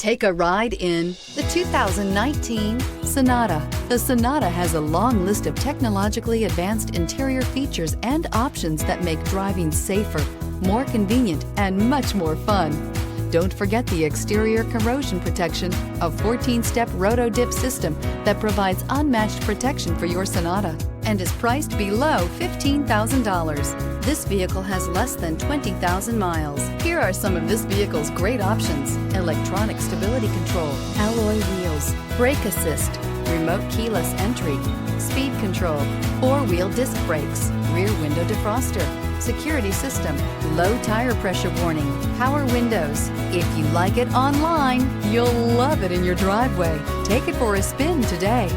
Take a ride in the 2019 Sonata. The Sonata has a long list of technologically advanced interior features and options that make driving safer, more convenient, and much more fun. Don't forget the exterior corrosion protection, a 14-step roto-dip system that provides unmatched protection for your Sonata and is priced below $15,000. This vehicle has less than 20,000 miles. Here are some of this vehicle's great options: electronic stability control, alloy wheels, brake assist, remote keyless entry, speed control, four-wheel disc brakes, rear window defroster, security system, low tire pressure warning, power windows. If you like it online, you'll love it in your driveway. Take it for a spin today.